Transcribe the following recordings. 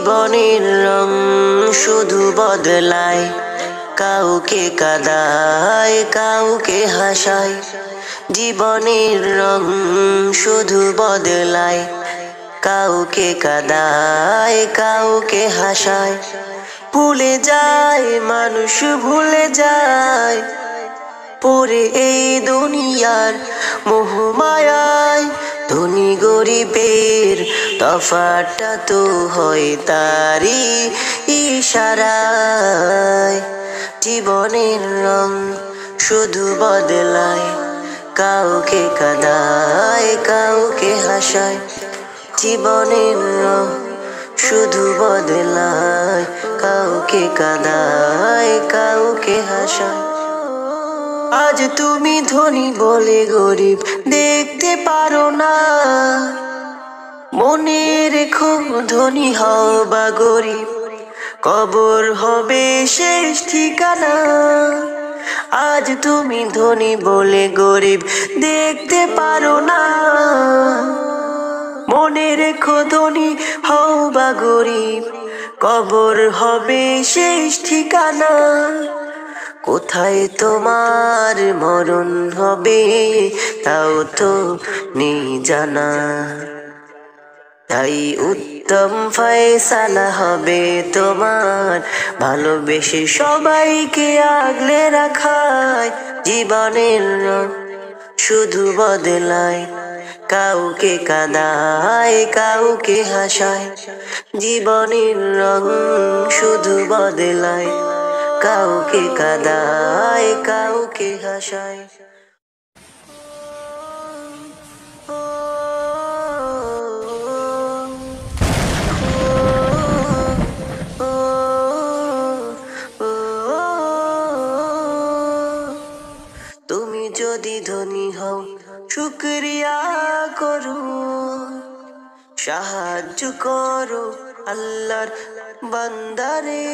জীবনের রং শুধু বদলায়, কাউকে কাঁদায় কাউকে হাসায়। জীবনের রং শুধু বদলায়, কাউকে কাঁদায় কাউকে হাসায়। ভুলে যায় মানুষ, ভুলে যায় পড়ে এই দুনিয়ার মোহমায়ায়। ধনী গরিবের তফাৎটা তো হয় তারি ইশারায়। জীবনের রং শুধু বদলায়, কাউকে কাঁদায় কাউকে হাসায়। জীবনের রং শুধু বদলায়, কাউকে কাঁদায় কাউকে হাসায়। আজ তুমি ধনী বলে গরিব দেখতে পারো না, মনে রেখো ধনী হও বা গরিব কবর হবে শেষ ঠিকানা। আজ তুমি ধনী বলে গরিব দেখতে পারো না, মনে রেখো ধনী হও বা গরিব কবর হবে শেষ ঠিকানা। কোথায় তোমার মরণ হবে তাও তো নেই জানা, তাই উত্তম ফয়সালা হবে তোমার ভালোবেসে সবাইকে আগলে রাখায়। জীবনের রং শুধু বদলায়, কাউকে কাঁদায় কাউকে হাসায়। জীবনের রং শুধু বদলায়, কাউকে কাঁদায় কাউকে হাসায়। তুমি যদি ধনী হও শুকরিয়া করো, সাহায্য করো আল্লাহর বান্দারে।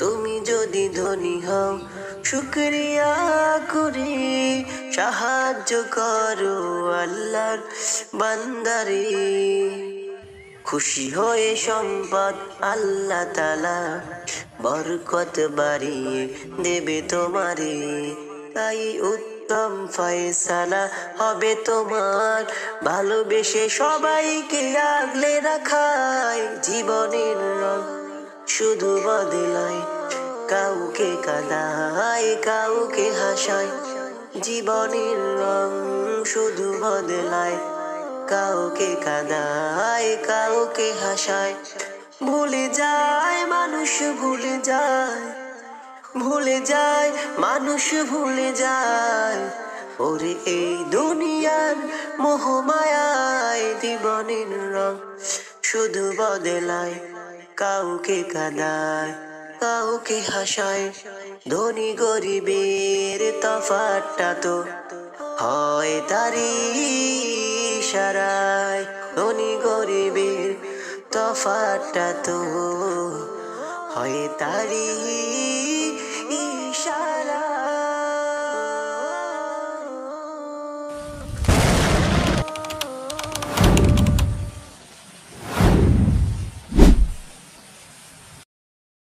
তুমি যদি ধনী হও শুকরিয়া করে সাহায্য করো আল্লাহর বান্দারে। খুশি হয়ে সম্পদ আল্লাহ তাআলা বরকত বাড়িয়ে দেবে তোমারে, তাই উত্তম ফয়সালা হবে তোমার ভালোবেসে সবাইকে আগলে রাখায়। জীবনের রং শুধু বদলায়, কাউকে কাঁদায় কাউকে হাসায়। জীবনের রং শুধু বদলায়, কাউকে কাঁদায় কাউকে হাসায়। ভুলে যায় মানুষ, ভুলে যায়, ভুলে যায় মানুষ, ভুলে যায় ওরে এই দুনিয়ার মোহমায়ায়। জীবনের রং শুধু বদলায়, কাউকে কাঁদায় কাউকে হাসায়। ধনী গরিবের তফাৎটা তো হয় তারি ইশারায়। ধনী গরিবের তফাৎটা তো হয় তারি